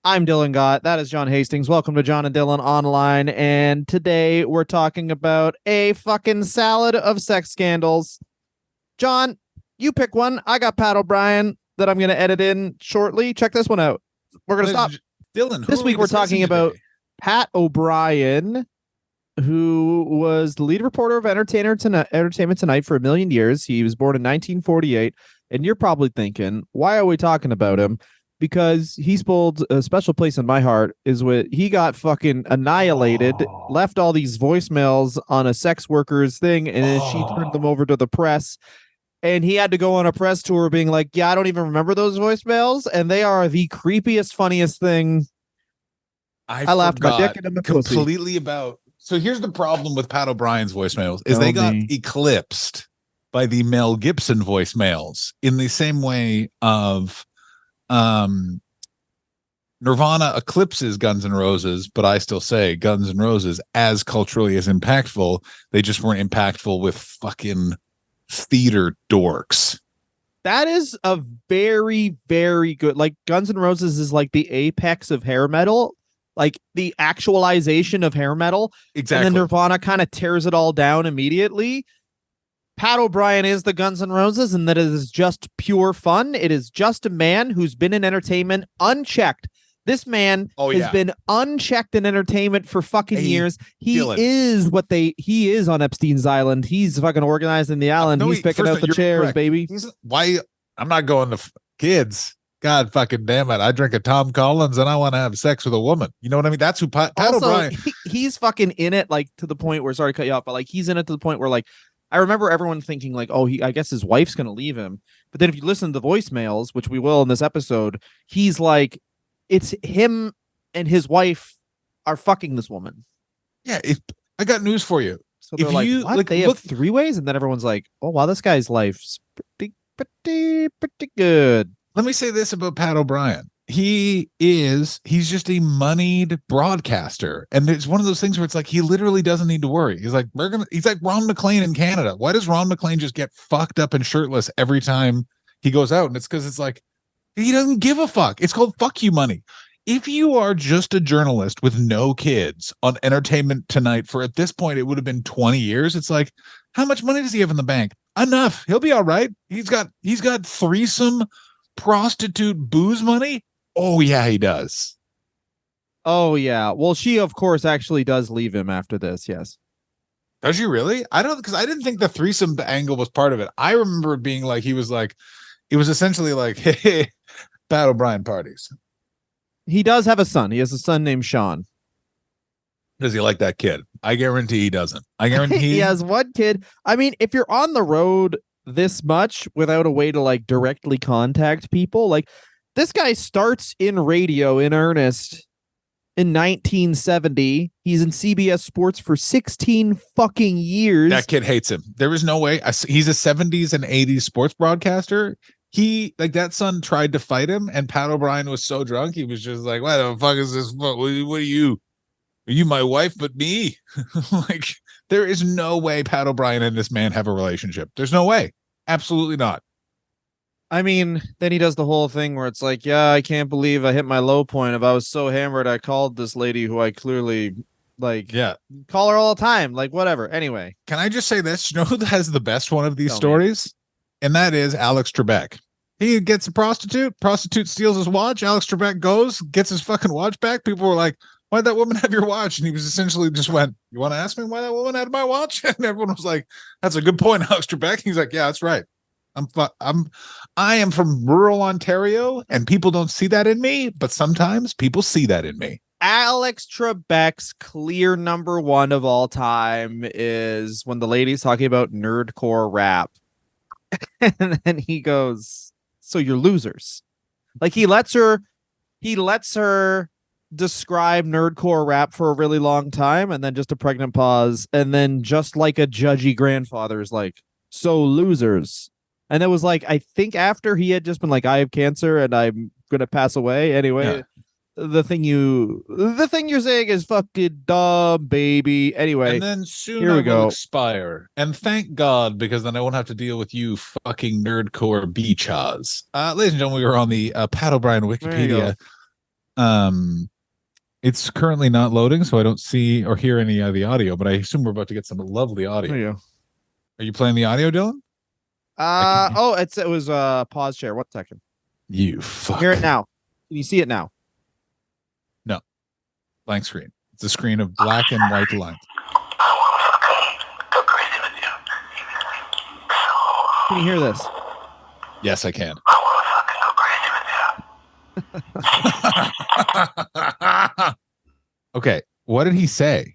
I'm Dylan Gott. That is John Hastings. Welcome to John and Dylan Online. And today we're talking about a fucking salad of sex scandals. John, you pick one. I got Pat O'Brien that I'm going to edit in shortly. Check this one out. We're going to stop. Dylan, this week we're talking about Pat O'Brien, who was the lead reporter of Entertainment Tonight for a million years. He was born in 1948. And you're probably thinking, why are we talking about him? Because he's pulled a special place in my heart is what he got fucking annihilated, left all these voicemails on a sex worker's thing, and then she turned them over to the press. And he had to go on a press tour being like, yeah, I don't even remember those voicemails. And they are the creepiest, funniest thing. I laughed my dick in the completely about. So here's the problem with Pat O'Brien's voicemails is they got eclipsed by the Mel Gibson voicemails in the same way of Nirvana eclipses Guns N' Roses, but I still say Guns N' Roses as culturally as impactful. They just weren't impactful with fucking theater dorks. That is a very, very good, like Guns N' Roses is like the apex of hair metal, like the actualization of hair metal. Exactly. And then Nirvana kind of tears it all down immediately. Pat O'Brien is the Guns N' Roses, and that it is just pure fun. It is just a man who's been in entertainment unchecked. This man has been unchecked in entertainment for fucking years. He is on Epstein's Island. He's fucking organizing the island. He's picking out the chairs, correct. Baby. I'm not going to kids. God fucking damn it. I drink a Tom Collins and I want to have sex with a woman. You know what I mean? That's who Pat O'Brien. He's fucking in it, like to the point where, sorry to cut you off, but like he's in it to the point where like, I remember everyone thinking like, oh, I guess his wife's going to leave him. But then if you listen to the voicemails, which we will in this episode, he's like, it's him and his wife are fucking this woman. Yeah. I got news for you. So they're what? They have three ways. And then everyone's like, oh, wow, this guy's life's pretty good. Let me say this about Pat O'Brien. He's just a moneyed broadcaster. And it's one of those things where it's like, he literally doesn't need to worry. He's like, he's like Ron McLean in Canada. Why does Ron McLean just get fucked up and shirtless every time he goes out? And it's because it's like, he doesn't give a fuck. It's called fuck you money. If you are just a journalist with no kids on Entertainment Tonight for at this point, it would have been 20 years. It's like, how much money does he have in the bank? Enough. He'll be all right. He's got threesome prostitute booze money. Oh, yeah, he does. Oh, yeah. Well, she, of course, actually does leave him after this. Yes. Does she really? I didn't think the threesome angle was part of it. I remember it being like, it was essentially like, hey, Pat O'Brien parties. He does have a son. He has a son named Sean. Does he like that kid? I guarantee he doesn't. I guarantee he has one kid. I mean, if you're on the road this much without a way to like directly contact people, like, this guy starts in radio in earnest in 1970. He's in CBS Sports for 16 fucking years. That kid hates him. There is no way. He's a 70s and 80s sports broadcaster. That son tried to fight him, and Pat O'Brien was so drunk. He was just like, what the fuck is this? What are you? Are you my wife, but me? Like, there is no way Pat O'Brien and this man have a relationship. There's no way. Absolutely not. I mean, then he does the whole thing where it's like, yeah, I can't believe I hit my low point. If I was so hammered, I called this lady who I clearly call her all the time. Like, whatever. Anyway. Can I just say this? You know who has the best one of these stories? And that is Alex Trebek. He gets a prostitute. Prostitute steals his watch. Alex Trebek goes, gets his fucking watch back. People were like, why'd that woman have your watch? And he was essentially just went, you want to ask me why that woman had my watch? And everyone was like, that's a good point, Alex Trebek. He's like, yeah, that's right. I am from rural Ontario, and people don't see that in me, but sometimes people see that in me. Alex Trebek's clear number one of all time is when the lady's talking about nerdcore rap. And then he goes, so you're losers. Like, he lets her describe nerdcore rap for a really long time, and then just a pregnant pause, and then just like a judgy grandfather is like, so losers. And it was like, I think after he had just been like, I have cancer and I'm gonna pass away anyway. Yeah. The thing you're saying is fucking dumb, baby. Anyway, and then soon I will expire. And thank God, because then I won't have to deal with you fucking nerdcore beachas. Ladies and gentlemen, we are on the Pat O'Brien Wikipedia. It's currently not loading, so I don't see or hear any of the audio, but I assume we're about to get some lovely audio. There you go. Are you playing the audio, Dylan? It was pause share. 1 second. You fuck. Hear it now. Can you see it now? No. Blank screen. It's a screen of black and white lines. Can you hear this? Yes, I can. Okay, what did he say?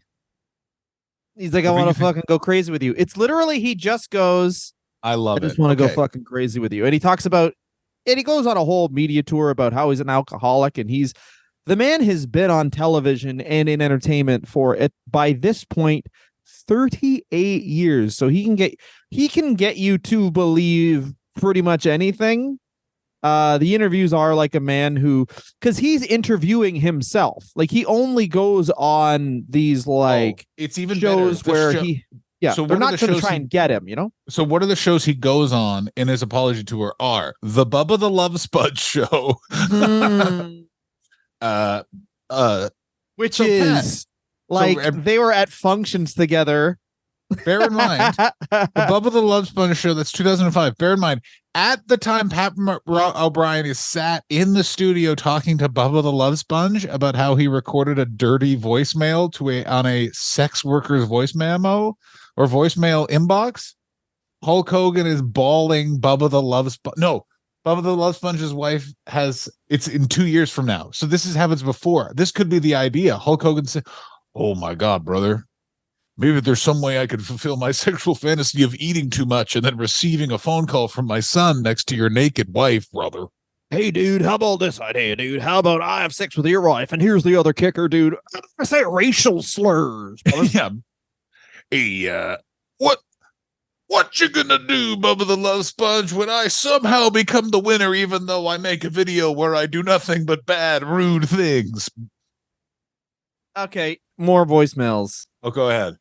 He's like, I want to fucking go crazy with you. It's literally, he just goes, I love it. I just want to go fucking crazy with you. And he talks about, and he goes on a whole media tour about how he's an alcoholic, and the man has been on television and in entertainment for it by this point 38 years. So he can get you to believe pretty much anything. The interviews are like a man who, because he's interviewing himself, like he only goes on these it's even shows where so they're not going to try and get him, you know. So what are the shows he goes on in his apology tour? Are the Bubba the Love Sponge show, which is like they were at functions together. Bear in mind, the Bubba the Love Sponge show, that's 2005. Bear in mind, at the time, Pat O'Brien is sat in the studio talking to Bubba the Love Sponge about how he recorded a dirty voicemail on a sex worker's voice memo or voicemail inbox. Hulk Hogan is bawling Bubba the Love Sponge. No, Bubba the Love Sponge's wife it's in 2 years from now. So this happens before. This could be the idea. Hulk Hogan said, "Oh my God, brother. Maybe there's some way I could fulfill my sexual fantasy of eating too much and then receiving a phone call from my son next to your naked wife, brother. Hey, dude, how about this idea, dude? How about I have sex with your wife, and here's the other kicker, dude. I say racial slurs." Yeah. Hey, what you gonna do, Bubba the Love Sponge, when I somehow become the winner, even though I make a video where I do nothing but bad, rude things? Okay, more voicemails. Oh, go ahead.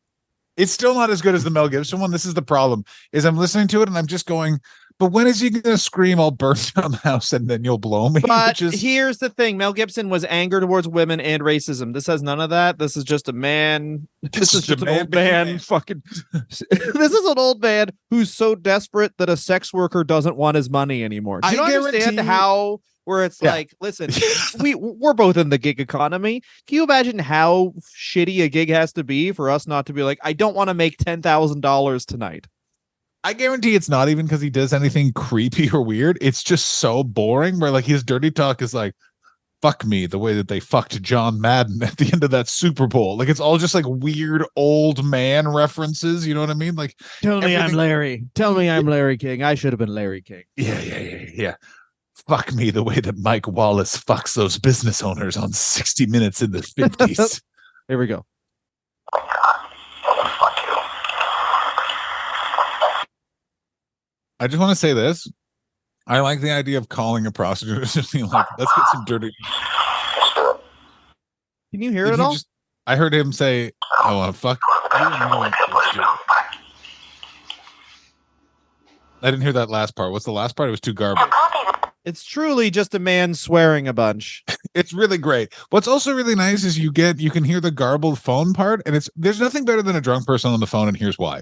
It's still not as good as the Mel Gibson one. This is the problem, is I'm listening to it and I'm just going, but when is he going to scream, "I'll burn down the house and then you'll blow me"? But here's the thing. Mel Gibson was anger towards women and racism. This has none of that. This is just a man. This is just an old man. Fucking. This is an old man who's so desperate that a sex worker doesn't want his money anymore. Do you understand how... Where it's like, listen, we're both in the gig economy. Can you imagine how shitty a gig has to be for us not to be like, I don't want to make $10,000 tonight? I guarantee it's not even because he does anything creepy or weird. It's just so boring where like his dirty talk is like, "Fuck me," the way that they fucked John Madden at the end of that Super Bowl. Like it's all just like weird old man references. You know what I mean? Like, tell me I'm Larry. Tell me I'm Larry King. I should have been Larry King. Yeah. Fuck me the way that Mike Wallace fucks those business owners on 60 Minutes in the 50s. Here we go. I just want to say this. I like the idea of calling a prostitute and just being like, "Let's get some dirty." Can you hear it all? I heard him say, "I want to fuck you." I didn't hear that last part. What's the last part? It was too garbled. It's truly just a man swearing a bunch. It's really great. What's also really nice is you can hear the garbled phone part, and there's nothing better than a drunk person on the phone, and here's why.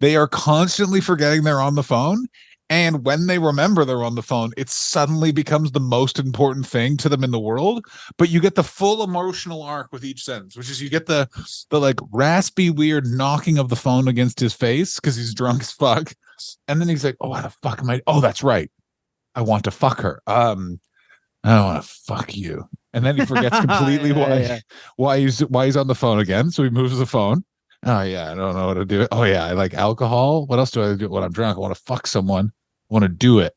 They are constantly forgetting they're on the phone, and when they remember they're on the phone, it suddenly becomes the most important thing to them in the world. But you get the full emotional arc with each sentence, which is you get the like raspy, weird knocking of the phone against his face because he's drunk as fuck. And then he's like, "Oh, how the fuck am I? Oh, that's right. I want to fuck her. I want to fuck you." And then he forgets completely why he's on the phone again. So he moves the phone. "Oh yeah, I don't know what to do. Oh yeah, I like alcohol. What else do I do when I'm drunk? I want to fuck someone. I want to do it.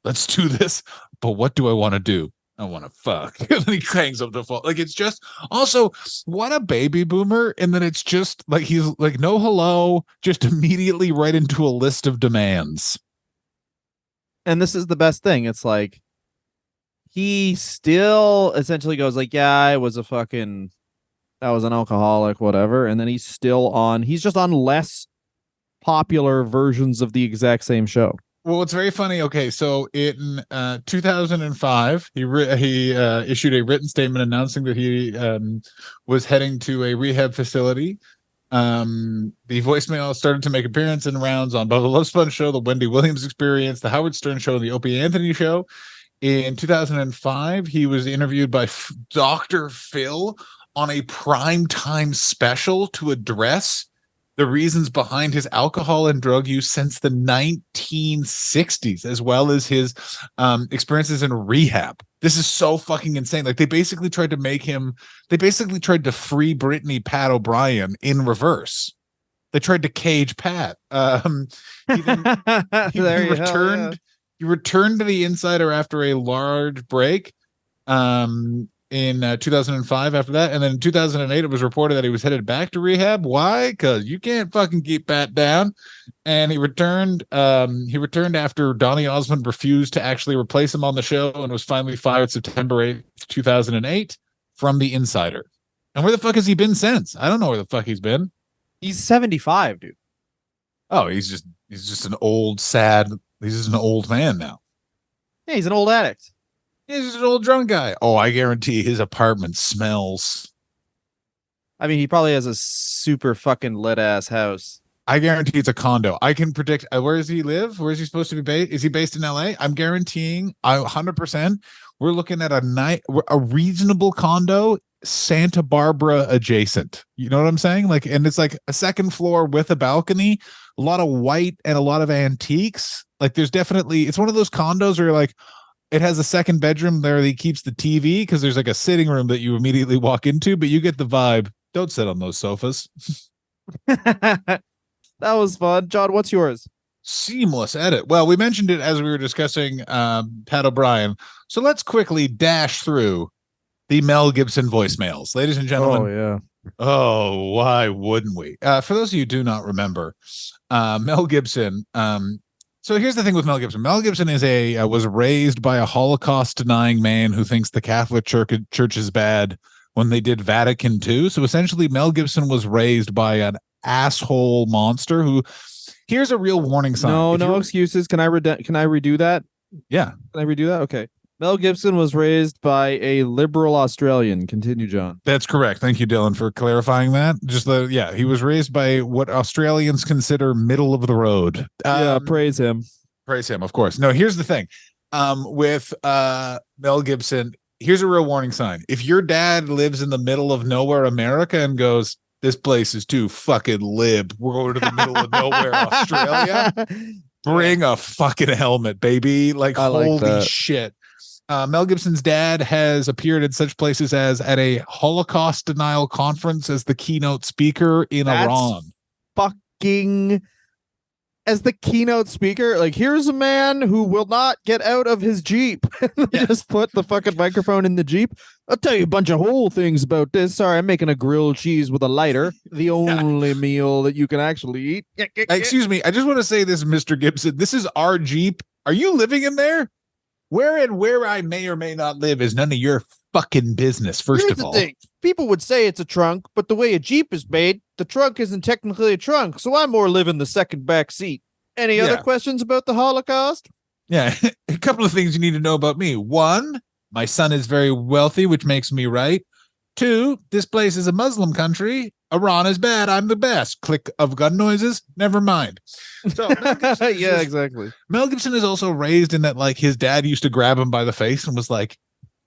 Let's do this. But what do I want to do? I want to fuck." And then he hangs up the phone. Like it's just also what a baby boomer. And then it's just like he's like, no hello, just immediately right into a list of demands. And this is the best thing. It's like he still essentially goes like, "Yeah, I was an alcoholic, whatever." And then he's just on less popular versions of the exact same show. Well, it's very funny. Okay, so in 2005, he issued a written statement announcing that he was heading to a rehab facility. The voicemail started to make appearance and rounds on both the Love Sponge Show, the Wendy Williams Experience, the Howard Stern Show, and the Opie Anthony Show. In 2005, he was interviewed by Dr. Phil on a primetime special to address the reasons behind his alcohol and drug use since the 1960s, as well as his experiences in rehab. This is so fucking insane. Like they basically tried to free Britney Pat O'Brien in reverse. They tried to cage Pat. He returned. He returned to the Insider after a large break. In 2005 after that, and then in 2008 it was reported that he was headed back to rehab. Why? Because you can't fucking keep Pat down. And he returned after Donny Osmond refused to actually replace him on the show and was finally fired September 8th, 2008 from the Insider. And where the fuck has he been since? I don't know where the fuck he's been. He's 75, dude. Oh, he's just an old man now. Yeah, he's an old addict. He's just an old drunk guy. Oh, I guarantee his apartment smells. I mean, he probably has a super fucking lit ass house. I guarantee it's a condo. I can predict. Where does he live? Where is he supposed to be based? Is he based in LA? I'm guaranteeing 100%. We're looking at a reasonable condo, Santa Barbara adjacent. You know what I'm saying? Like, and it's like a second floor with a balcony, a lot of white and a lot of antiques. Like there's definitely, it's one of those condos where you're like, it has a second bedroom there that he keeps the TV because there's like a sitting room that you immediately walk into, but you get the vibe. Don't sit on those sofas. That was fun. John, what's yours? Seamless edit. Well, we mentioned it as we were discussing Pat O'Brien. So let's quickly dash through the Mel Gibson voicemails. Ladies and gentlemen. Oh, yeah. Oh, why wouldn't we? For those of you who do not remember, Mel Gibson, so here's the thing with Mel Gibson. Mel Gibson was raised by a Holocaust-denying man who thinks the Catholic Church is bad when they did Vatican II. So essentially, Mel Gibson was raised by an asshole monster who. Here's a real warning sign. No excuses. Can I redo that? Yeah. Can I redo that? Okay. Mel Gibson was raised by a liberal Australian. Continue, John. That's correct. Thank you, Dylan, for clarifying that. He was raised by what Australians consider middle of the road. Praise him. Praise him, of course. No, here's the thing. With Mel Gibson, here's a real warning sign. If your dad lives in the middle of nowhere, America, and goes, this place is too fucking lib, we're going to the middle of nowhere, Australia, bring a fucking helmet, baby. Like, holy shit. Mel Gibson's dad has appeared in such places as at a Holocaust denial conference as the keynote speaker in Iran. Fucking as the keynote speaker. Like, here's a man who will not get out of his Jeep. Just put the fucking microphone in the Jeep. I'll tell you a bunch of whole things about this. Sorry, I'm making a grilled cheese with a lighter. The only meal that you can actually eat. Excuse me. I just want to say this, Mr. Gibson. This is our Jeep. Are you living in there? Where I may or may not live is none of your fucking business, first of all. Thing. People would say it's a trunk, but the way a Jeep is made, the trunk isn't technically a trunk, so I more live in the second back seat. Any other questions about the Holocaust? Yeah, a couple of things you need to know about me. One, my son is very wealthy, which makes me right. Two, this place is a Muslim country. Iran is bad. I'm the best. Click of gun noises. Never mind. So exactly. Mel Gibson is also raised in that, like, his dad used to grab him by the face and was like,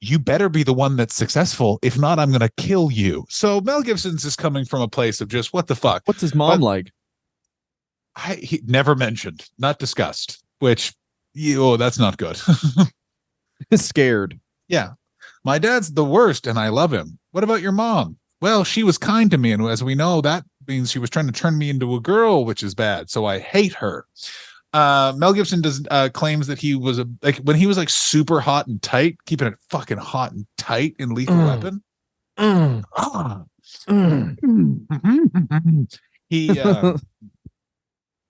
you better be the one that's successful. If not, I'm going to kill you. So Mel Gibson's is coming from a place of just, what the fuck? What's his mom like? He never mentioned, not discussed, which, that's not good. Scared. Yeah. My dad's the worst and I love him. What about your mom? Well, she was kind to me, and as we know, that means she was trying to turn me into a girl, which is bad. So I hate her. Mel Gibson claims that he was when he was like super hot and tight, keeping it fucking hot and tight in Lethal Weapon. He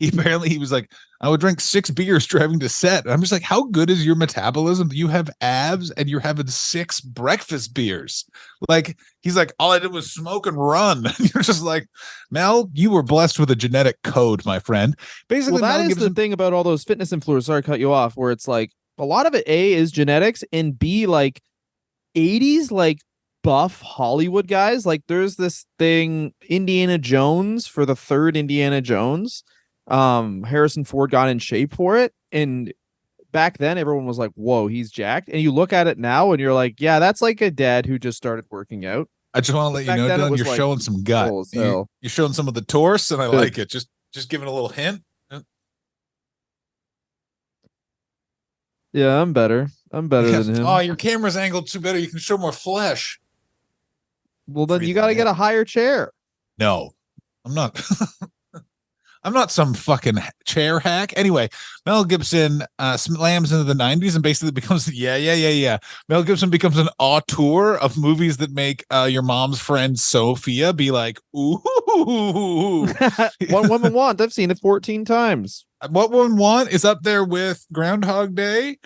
He was like, I would drink 6 beers driving to set. And I'm just like, how good is your metabolism? You have abs and you're having 6 breakfast beers. Like, he's like, all I did was smoke and run. And you're just like, Mel, you were blessed with a genetic code, my friend. Basically, Well, that Mel is the Gibson. thing about all those fitness influencers. Sorry to cut you off, where it's like a lot of it, A, is genetics, and B, like 80s, like buff Hollywood guys. Like there's this thing, Indiana Jones, for the third Indiana Jones. Harrison Ford got in shape for it. And back then everyone was like, whoa, he's jacked. And you look at it now and you're like, yeah, that's like a dad who just started working out. I just want to But let you back know, then it Dylan, was you're like showing some gut. full as hell. You're showing some of the torse, and I Good. like it. Just giving a little hint. Yeah, I'm better. I'm better Yeah. than him. Oh, your camera's angled too better. You can show more flesh. Well, then you Breathing got to in. get a higher chair. No, I'm not. I'm not some fucking chair hack. Anyway, Mel Gibson slams into the 90s and basically becomes, yeah. Mel Gibson becomes an auteur of movies that make your mom's friend Sophia be like, ooh. What women want. I've seen it 14 times. What Women Want is up there with Groundhog Day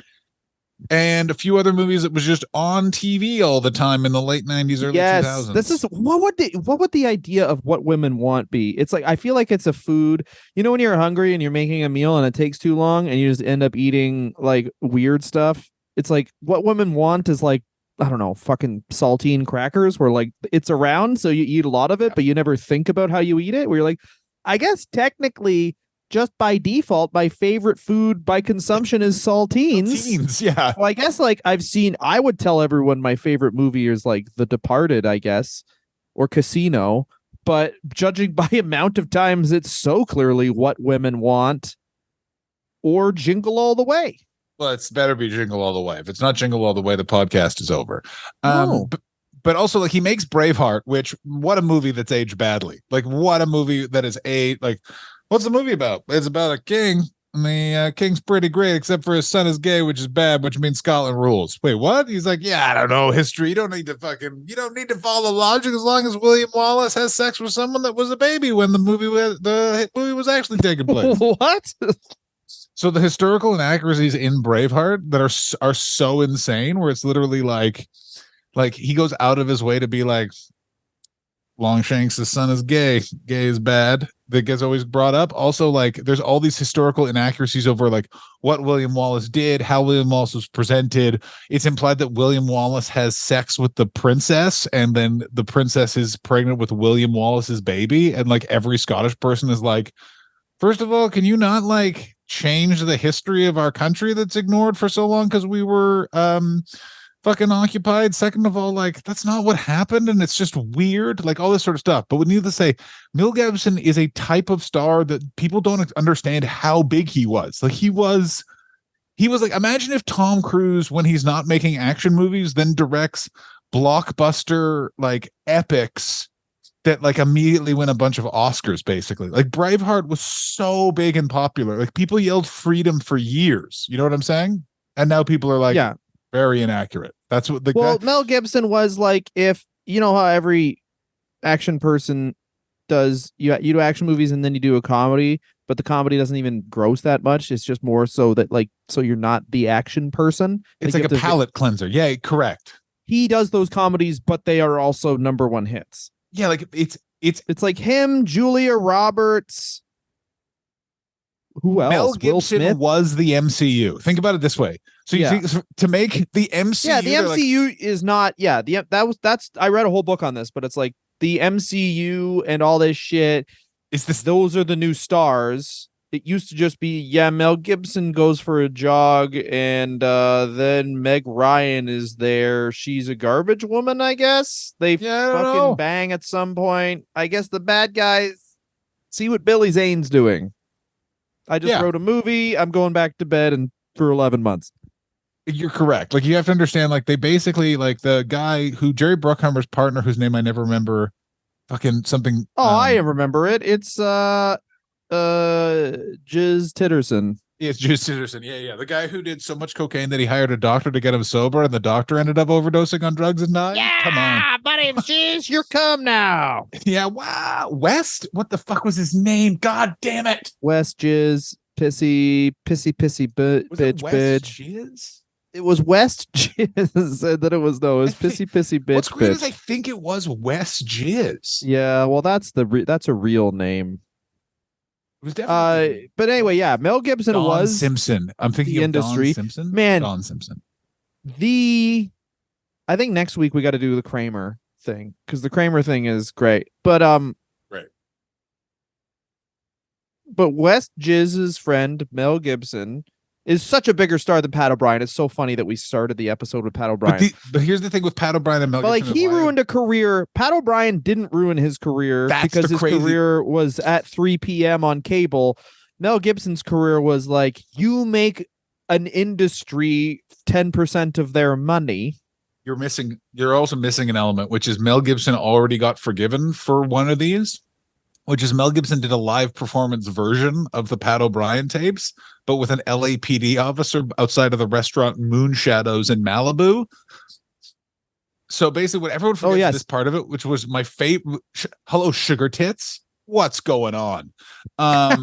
and a few other movies that was just on TV all the time in the late 90s, early Yes, 2000s. this is what would the idea of what women want be? It's like I feel like it's a food. You know when you're hungry and you're making a meal and it takes too long and you just end up eating like weird stuff. It's like what women want is like I don't know, fucking saltine crackers where like it's around so you eat a lot of it, but you never think about how you eat it. Where you're like, I guess technically just by default, my favorite food by consumption is saltines. Yeah. Well, I guess like I would tell everyone my favorite movie is like The Departed, I guess, or Casino. But judging by amount of times, it's so clearly What Women Want or Jingle All the Way. Well, it's better be Jingle All the Way. If it's not Jingle All the Way, the podcast is over. No. But also, like, he makes Braveheart, which, what a movie that's aged badly. Like, what a movie that is like, what's the movie about? It's about a king, and the king's pretty great, except for his son is gay, which is bad, which means Scotland rules. Wait, what? He's like, yeah, I don't know, history. You don't need to follow logic as long as William Wallace has sex with someone that was a baby when the movie was actually taking place. What? So the historical inaccuracies in Braveheart that are so insane, where it's literally like he goes out of his way to be like, Longshanks' son is gay. Gay is bad. That gets always brought up. Also, like, there's all these historical inaccuracies over like what William Wallace did, how William Wallace was presented. It's implied that William Wallace has sex with the princess, and then the princess is pregnant with William Wallace's baby. And like every Scottish person is like, first of all, can you not like change the history of our country that's ignored for so long because we were fucking occupied? Second of all, like, that's not what happened, and it's just weird, like all this sort of stuff. But we need to say Mel Gibson is a type of star that people don't understand how big he was. Like he was like, imagine if Tom Cruise, when he's not making action movies, then directs blockbuster like epics that like immediately win a bunch of Oscars. Basically, like Braveheart was so big and popular, like people yelled freedom for years, you know what I'm saying? And now people are like, Yeah. Very inaccurate. That's what Mel Gibson was like, if you know how every action person does, you do action movies and then you do a comedy, but the comedy doesn't even gross that much. It's just more so that like, so you're not the action person. It's like a palate cleanser. Yeah, correct. He does those comedies, but they are also #1 hits. Yeah, like it's like him, Julia Roberts. Who else? Mel Will Gibson Smith was the MCU. Think about it this way. So you think to make the MCU, yeah, the MCU is not. Yeah, that's. I read a whole book on this, but it's like the MCU and all this shit. Is this? Those are the new stars. It used to just be, yeah, Mel Gibson goes for a jog, and then Meg Ryan is there. She's a garbage woman, I guess. They fucking bang at some point. I guess the bad guys see what Billy Zane's doing. I just wrote a movie. I'm going back to bed and for 11 months. You're correct. Like, you have to understand, like, they basically, like, the guy who Jerry Bruckheimer's partner, whose name I never remember, fucking something. Oh, I remember it. It's Jiz Titterson. It's Juice Henderson. Yeah. The guy who did so much cocaine that he hired a doctor to get him sober, and the doctor ended up overdosing on drugs and dying. Come on. My name's Jizz. You're come now. Yeah, wow. West? What the fuck was his name? God damn it. West Jizz, bitch, bitch. Jizz? It was West Jizz. Said that it was no. It was pissy, bitch. What's great is I think it was West Jizz. Yeah, well, that's a real name. It was definitely. But anyway, yeah, Mel Gibson Don was Simpson. I'm thinking the of industry. Don Simpson. Man, Don Simpson. I think next week we got to do the Kramer thing because the Kramer thing is great. But right. But West Jizz's friend Mel Gibson is such a bigger star than Pat O'Brien. It's so funny that we started the episode with Pat O'Brien. But here's the thing with Pat O'Brien and Mel Gibson. Like he ruined a career. Pat O'Brien didn't ruin his career because his career was at 3 p.m. on cable. Mel Gibson's career was like, you make an industry 10% of their money. You're also missing an element, which is Mel Gibson already got forgiven for one of these, which is Mel Gibson did a live performance version of the Pat O'Brien tapes, but with an LAPD officer outside of the restaurant Moonshadows in Malibu. So basically what everyone forgets this part of it, which was my favorite. Hello, sugar tits. What's going on? But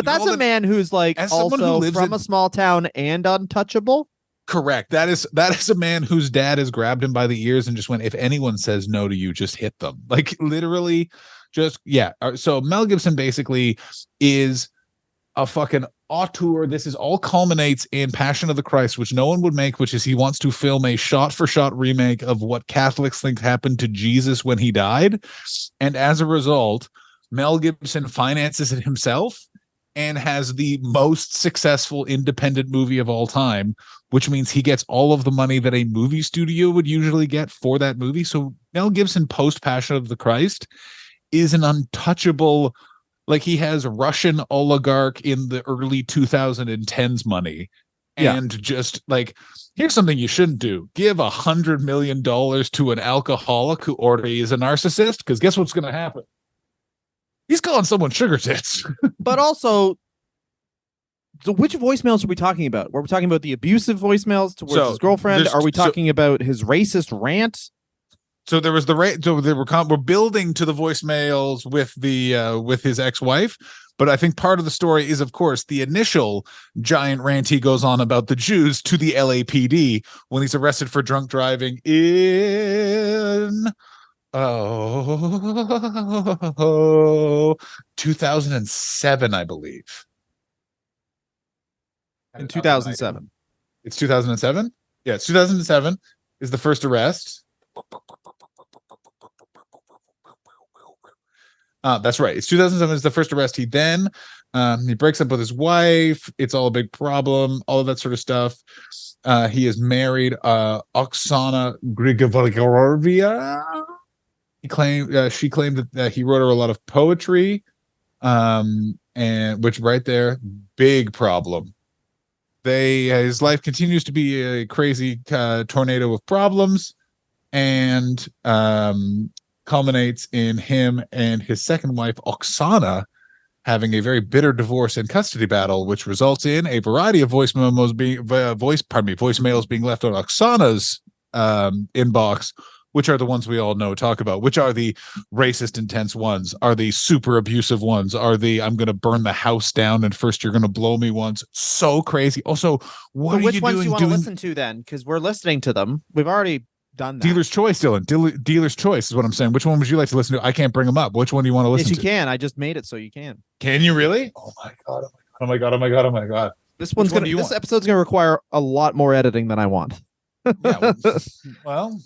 that's a man who's like also from a small town and untouchable. Correct. That is a man whose dad has grabbed him by the ears and just went, if anyone says no to you, just hit them. Like literally just, yeah. So Mel Gibson basically is a fucking auteur. This is all culminates in Passion of the Christ, which no one would make, which is he wants to film a shot-for-shot remake of what Catholics think happened to Jesus when he died. And as a result, Mel Gibson finances it himself and has the most successful independent movie of all time, which means he gets all of the money that a movie studio would usually get for that movie. So Mel Gibson post Passion of the Christ is an untouchable, like he has Russian oligarch in the early 2010s money. And just like, here's something you shouldn't do. Give $100 million to an alcoholic who already is a narcissist, because guess what's going to happen? He's calling someone sugar tits. But also, so which voicemails are we talking about? Were we talking about the abusive voicemails towards his girlfriend? Are we talking about his racist rant? So there was we're building to the voicemails with with his ex-wife, but I think part of the story is, of course, the initial giant rant he goes on about the Jews to the LAPD when he's arrested for drunk driving in 2007, I believe. In 2007. It's 2007? Yeah, it's 2007 is the first arrest. That's right. It's 2007 is the first arrest. He then he breaks up with his wife. It's all a big problem, all of that sort of stuff. He is married Oksana Grigorovia. She claimed that he wrote her a lot of poetry, and which right there, big problem. His life continues to be a crazy tornado of problems, and culminates in him and his second wife Oksana having a very bitter divorce and custody battle, which results in a variety of voicemails being left on Oksana's inbox, which are the ones we all know talk about, which are the racist, intense ones, are the super abusive ones, are the I'm going to burn the house down and first you're going to blow me ones. So crazy. Also, which ones do you want to listen to then? Because we're listening to them. We've already done that. Dealer's choice, Dylan. Dealer's choice is what I'm saying. Which one would you like to listen to? I can't bring them up. Which one do you want to listen to? Yes, you can. I just made it so you can. Can you really? Oh my god! Oh my god! Oh my god! Oh my god! This episode's gonna require a lot more editing than I want. Yeah. Well,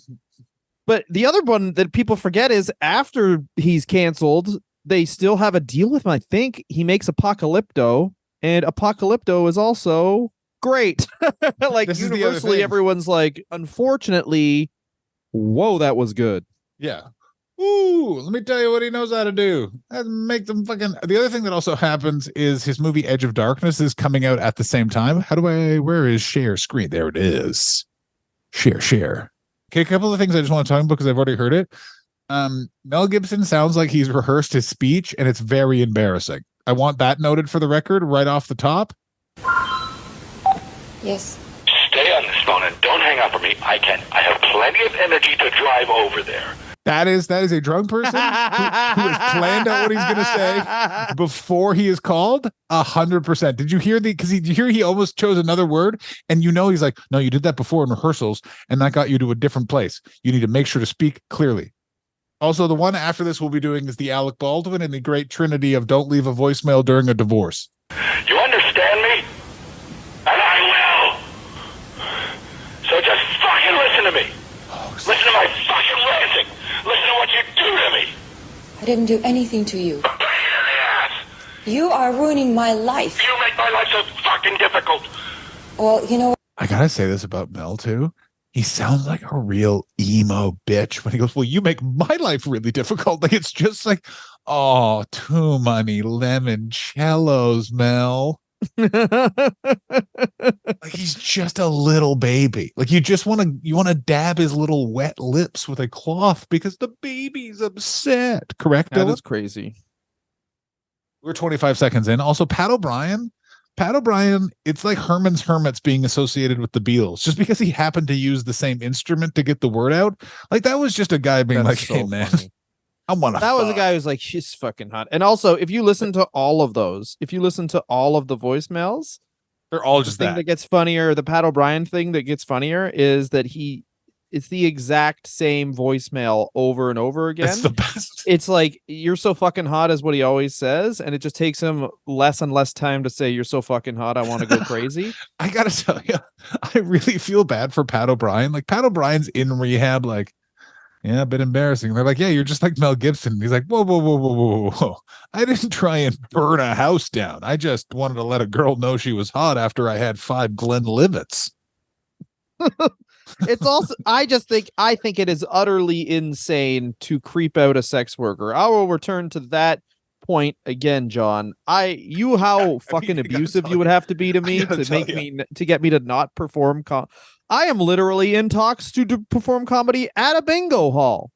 but the other one that people forget is after he's canceled, they still have a deal with him. I think he makes Apocalypto, and Apocalypto is also great. Like universally, everyone's like, unfortunately. Whoa, that was good. Yeah. Ooh, let me tell you what he knows how to do. Make them fucking. The other thing that also happens is his movie Edge of Darkness is coming out at the same time. Where is share screen? There it is. Share. Okay, a couple of things I just want to talk about because I've already heard it. Mel Gibson sounds like he's rehearsed his speech and it's very embarrassing. I want that noted for the record right off the top. Yes. Stay on this phone and don't hang up on me. I have plenty of energy to drive over there. That is a drunk person who has planned out what he's going to say before he is called. 100%. Did you hear because he almost chose another word, and he's like, no, you did that before in rehearsals, and that got you to a different place. You need to make sure to speak clearly. Also, the one after this we'll be doing is the Alec Baldwin and the great trinity of don't leave a voicemail during a divorce. You understand me? And I will. So just fucking listen to me. Listen to my fucking ranting. Listen to what you do to me. I didn't do anything to you. A pain in the ass. You are ruining my life. You make my life so fucking difficult. Well, you know what? I gotta say this about Mel too. He sounds like a real emo bitch when he goes, well, you make my life really difficult. Like, it's just like, oh, too many limoncellos, Mel. Like, he's just a little baby. Like, you want to dab his little wet lips with a cloth because the baby's upset. Correct? That Dylan? is crazy. We're 25 seconds in. Also, Pat O'Brien, it's like Herman's Hermits being associated with the Beatles just because he happened to use the same instrument to get the word out. Like, that was just a guy being That's like, so hey, man, funny. I want to. That was a guy who's like, she's fucking hot. And also, if you listen to all of those, if you listen to all of the voicemails, they're all just the thing that gets funnier. The Pat O'Brien thing that gets funnier is that it's the exact same voicemail over and over again. It's the best. It's like, you're so fucking hot is what he always says. And it just takes him less and less time to say, you're so fucking hot, I want to go crazy. I got to tell you, I really feel bad for Pat O'Brien. Like, Pat O'Brien's in rehab, like, yeah, a bit embarrassing. They're like, yeah, you're just like Mel Gibson. He's like, whoa, whoa, whoa, whoa, whoa, whoa. I didn't try and burn a house down. I just wanted to let a girl know she was hot after I had 5 Glenlivets. It's also, I think it is utterly insane to creep out a sex worker. I will return to that point again, John. How fucking abusive you would have to be to me to get me to not perform. I am literally in talks to perform comedy at a bingo hall.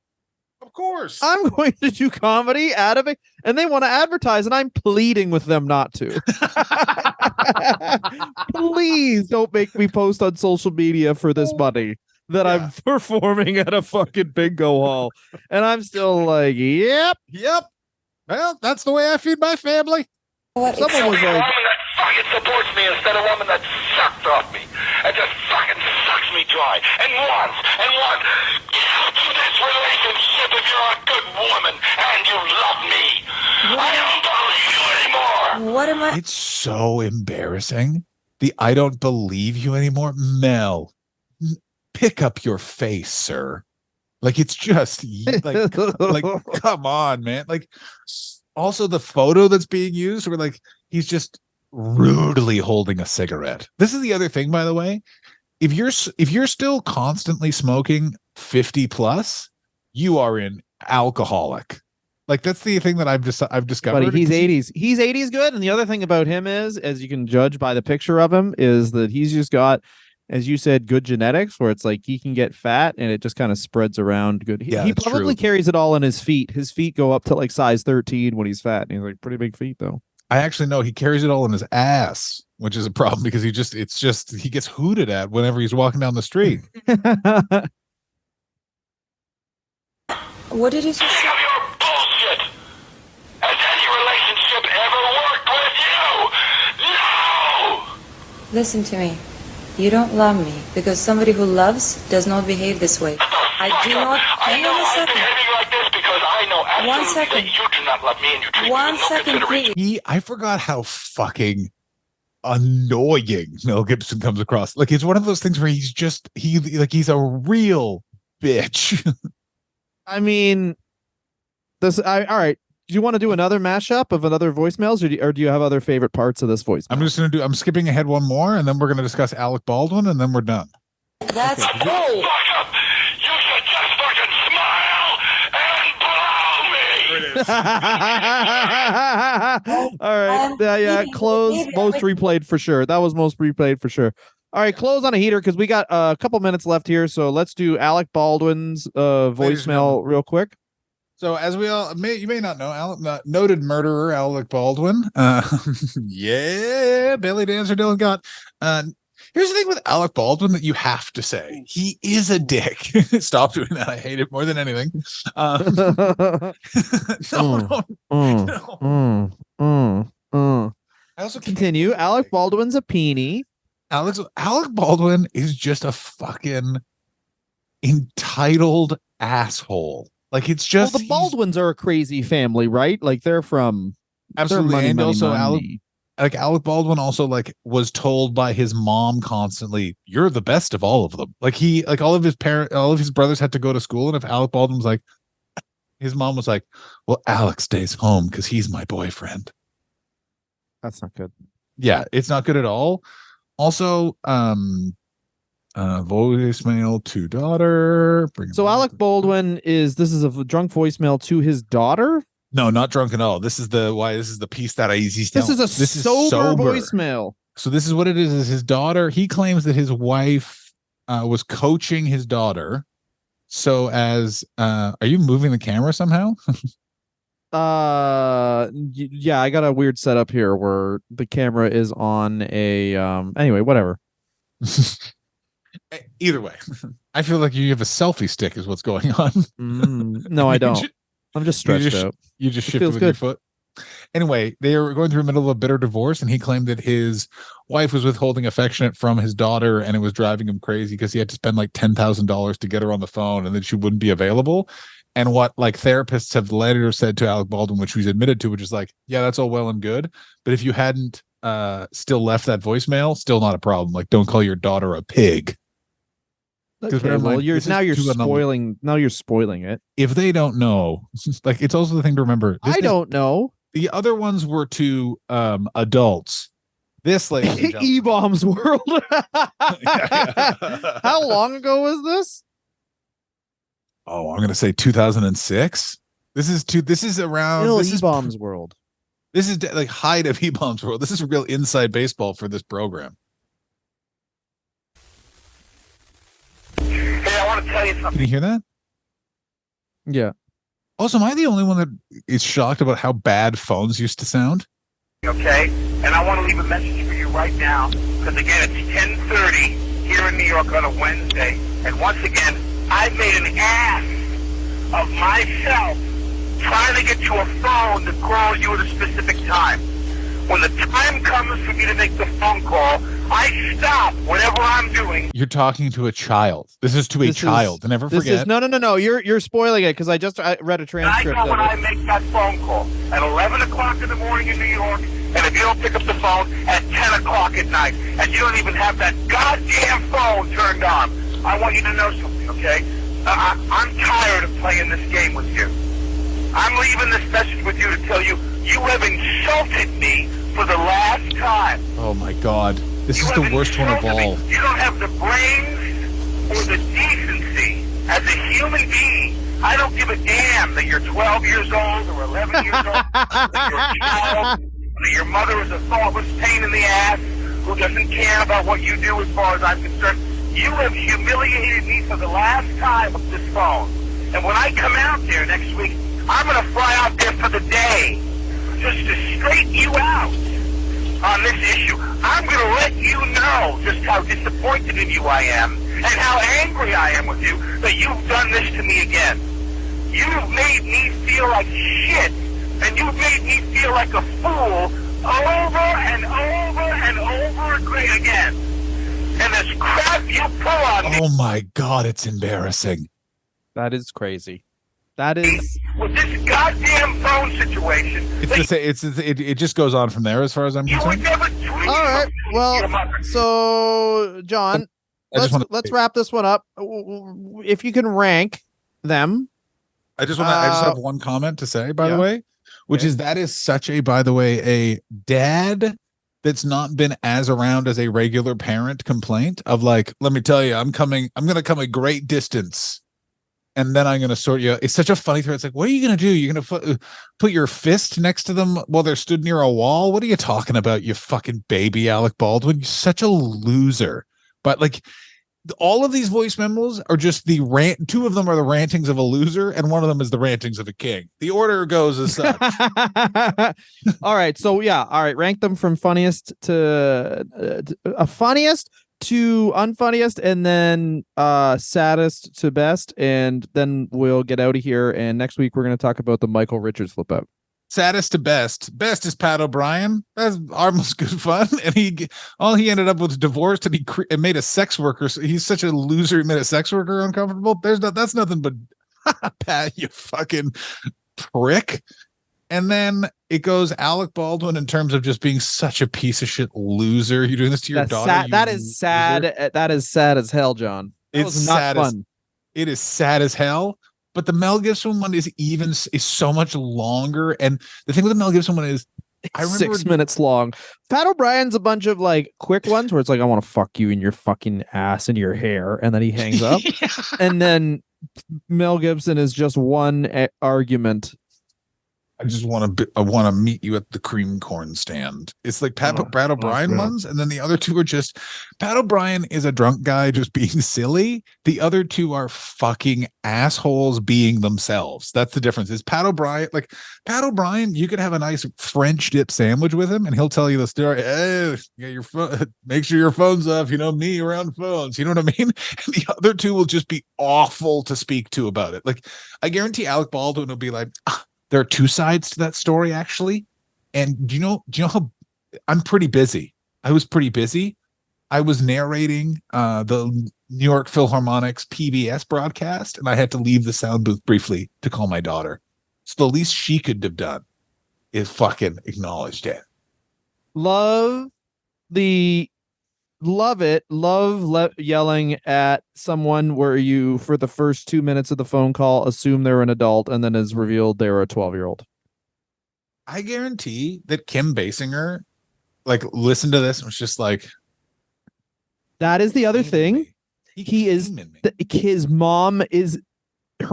Of course. I'm going to do comedy at and they want to advertise, and I'm pleading with them not to. Please don't make me post on social media for this money that I'm performing at a fucking bingo hall. And I'm still like, yep. Well, that's the way I feed my family. What? Someone was A like, woman that fucking supports me instead of a woman that sucks off me. And just fucking sucks me dry. And wants. Get out of this relationship if you're a good woman and you love me. I don't believe you anymore. What am I? It's so embarrassing. The I don't believe you anymore. Mel, pick up your face, sir. Like, it's just like come on, man. Like, also the photo that's being used where like he's just rudely holding a cigarette. This is the other thing, by the way. If you're still constantly smoking 50 plus, you are an alcoholic. Like, that's the thing that I've discovered. But he's 80s. He's 80s good. And the other thing about him is, as you can judge by the picture of him, is that he's just got, as you said, good genetics, where it's like he can get fat and it just kind of spreads around good. He probably carries it all in his feet. His feet go up to like size 13 when he's fat. And he's like pretty big feet, though. I actually know he carries it all in his ass, which is a problem because he gets hooted at whenever he's walking down the street. What did you just say? Think of your bullshit. Has any relationship ever worked with you? No! Listen to me. You don't love me because somebody who loves does not behave this way. I do not. I know I'm behaving like this because I know absolutely One second. that you do not love me and you treat me One with no second, consideration. please. I forgot how fucking annoying Mel Gibson comes across. Like, it's one of those things where he's a real bitch. I mean, all right. Do you want to do another mashup of another voicemails, or do you have other favorite parts of this voicemail? I'm skipping ahead one more, and then we're going to discuss Alec Baldwin, and then we're done. That's Fuck up! You should just fucking smile and blow me! All right. Close. Most replayed for sure. That was most replayed for sure. All right, close on a heater because we got a couple minutes left here. So let's do Alec Baldwin's voicemail real quick. So as you may not know, noted murderer Alec Baldwin. Yeah, belly dancer Dylan Gott. Here's the thing with Alec Baldwin that you have to say. He is a dick. Stop doing that. I hate it more than anything. No. I also continue. Alec Baldwin's a peenie. Alec Baldwin is just a fucking entitled asshole. Like it's just the Baldwins are a crazy family, right? Like they're from absolutely, money, and money, also money. Alec Baldwin also like was told by his mom constantly, "You're the best of all of them." Like all of his brothers had to go to school, and if Alec Baldwin was like, his mom was like, "Well, Alec stays home because he's my boyfriend." That's not good. Yeah, it's not good at all. Also, voicemail to daughter. So Alec Baldwin this is a drunk voicemail to his daughter. No, not drunk at all. This is the piece that he's telling. This is sober voicemail. So this is what it is his daughter. He claims that his wife was coaching his daughter. So are you moving the camera somehow? Yeah, I got a weird setup here where the camera is on a anyway, whatever. Either way, I feel like you have a selfie stick is what's going on. No, I don't. I'm just stretched out. You just shifted with your foot. Anyway, they are going through the middle of a bitter divorce, and he claimed that his wife was withholding affection from his daughter, and it was driving him crazy because he had to spend like $10,000 to get her on the phone, and then she wouldn't be available. And what like therapists have later said to Alec Baldwin, which he's admitted to, which is like, yeah, that's all well and good, but if you hadn't still left that voicemail, still not a problem. Like, don't call your daughter a pig. Okay, well, you're spoiling it. If they don't know, like it's also the thing to remember. I don't know. The other ones were to adults. This lady E-Bombs World. How long ago was this? Oh, I'm gonna say 2006. This is around E-Bombs World. This is like height of E-Bombs World. This is real inside baseball for this program. Hey, I want to tell you something. Can you hear that? Yeah. Also, am I the only one that is shocked about how bad phones used to sound? Okay, and I want to leave a message for you right now, because again, it's 10:30 here in New York on a Wednesday, and once again, I made an ass of myself trying to get to a phone to call you at a specific time. When the time comes for me to make the phone call, I stop whatever I'm doing. You're talking to a child. This is to a child. Never forget. No. You're spoiling it because I read a transcript. I know when I make that phone call at 11 o'clock in the morning in New York, and if you don't pick up the phone at 10 o'clock at night, and you don't even have that goddamn phone turned on, I want you to know something, okay? I'm tired of playing this game with you. I'm leaving this message with you to tell you, you have insulted me for the last time. Oh my God. This is the worst one of all. You don't have the brains or the decency as a human being. I don't give a damn that you're 12 years old or 11 years old, that you're a child, that your mother is a thoughtless pain in the ass who doesn't care about what you do as far as I'm concerned. You have humiliated me for the last time with this phone. And when I come out there next week, I'm going to fly out there for the day just to straighten you out on this issue. I'm going to let you know just how disappointed in you I am and how angry I am with you that you've done this to me again. You've made me feel like shit, and you've made me feel like a fool over and over and over again. And this crap you pull on me. Oh my God, it's embarrassing. That is crazy. That is with this goddamn phone situation. It just goes on from there as far as I'm concerned. All right. Well, so John, let's wrap this one up. If you can rank them. I just have one comment to say, by the way, which is that is such a, by the way, a dad that's not been as around as a regular parent complaint of like, let me tell you, I'm going to come a great distance. And then I'm going to sort you. It's such a funny thread. It's like, what are you going to do? You're going to put your fist next to them while they're stood near a wall? What are you talking about, you fucking baby, Alec Baldwin? You're such a loser. But like, all of these voice memos are just the rant. Two of them are the rantings of a loser, and one of them is the rantings of a king. The order goes as such. All right. So yeah. All right. Rank them from funniest to funniest to unfunniest, and then saddest to best, and then we'll get out of here. And next week we're going to talk about the Michael Richards flip out. Saddest to best. Best is Pat O'Brien. That's almost good fun. And he ended up with divorced, and he made a sex worker. So he's such a loser. He made a sex worker uncomfortable. That's nothing but Pat, you fucking prick. And then it goes Alec Baldwin in terms of just being such a piece of shit loser. You're doing this to your daughter. That is sad. That is sad as hell, John. It's not fun. It is sad as hell. But the Mel Gibson one is so much longer. And the thing with the Mel Gibson one is, I remember 6 minutes long. Pat O'Brien's a bunch of like quick ones where it's like, I want to fuck you in your fucking ass and your hair, and then he hangs up. Yeah. And then Mel Gibson is just one argument. I just want to meet you at the cream corn stand. It's like Pat O'Brien ones, and then the other two are just Pat O'Brien is a drunk guy just being silly. The other two are fucking assholes being themselves. That's the difference. Is Pat O'Brien, you could have a nice French dip sandwich with him, and he'll tell you the story. Hey, yeah, your phone. Make sure your phone's off. You know me around phones. You know what I mean? And the other two will just be awful to speak to about it. Like I guarantee Alec Baldwin will be like. There are two sides to that story, actually. And do you know how I'm pretty busy? I was pretty busy. I was narrating the New York Philharmonic's PBS broadcast, and I had to leave the sound booth briefly to call my daughter. So the least she could have done is fucking acknowledged it. Love yelling at someone where you, for the first 2 minutes of the phone call, assume they're an adult, and then is revealed they're a 12-year-old. I guarantee that Kim Basinger, like, listened to this and was just like, that is the other thing. Her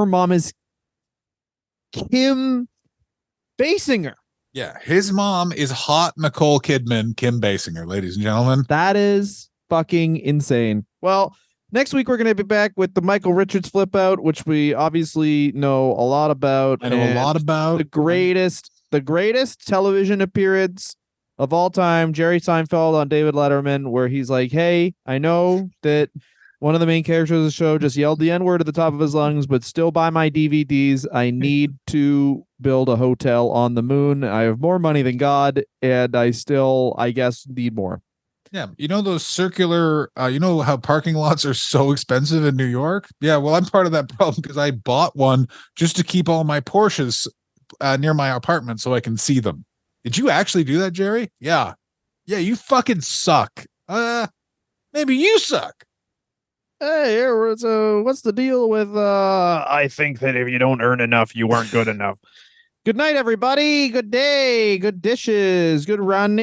mom is Kim Basinger. Yeah, his mom is hot Nicole Kidman, Kim Basinger, ladies and gentlemen. That is fucking insane. Well, next week we're going to be back with the Michael Richards flip out, which we obviously know a lot about. I know a lot about. The greatest television appearance of all time, Jerry Seinfeld on David Letterman, where he's like, hey, I know that one of the main characters of the show just yelled the N-word at the top of his lungs, but still buy my DVDs. I need to build a hotel on the moon. I have more money than God, and I still, I guess, need more. Yeah. You know those circular, you know how parking lots are so expensive in New York? Yeah, well, I'm part of that problem because I bought one just to keep all my Porsches near my apartment so I can see them. Did you actually do that, Jerry? Yeah. Yeah, you fucking suck. Maybe you suck. Hey, so what's the deal with I think that if you don't earn enough, you weren't good enough. Good night, everybody. Good day. Good dishes. Good running.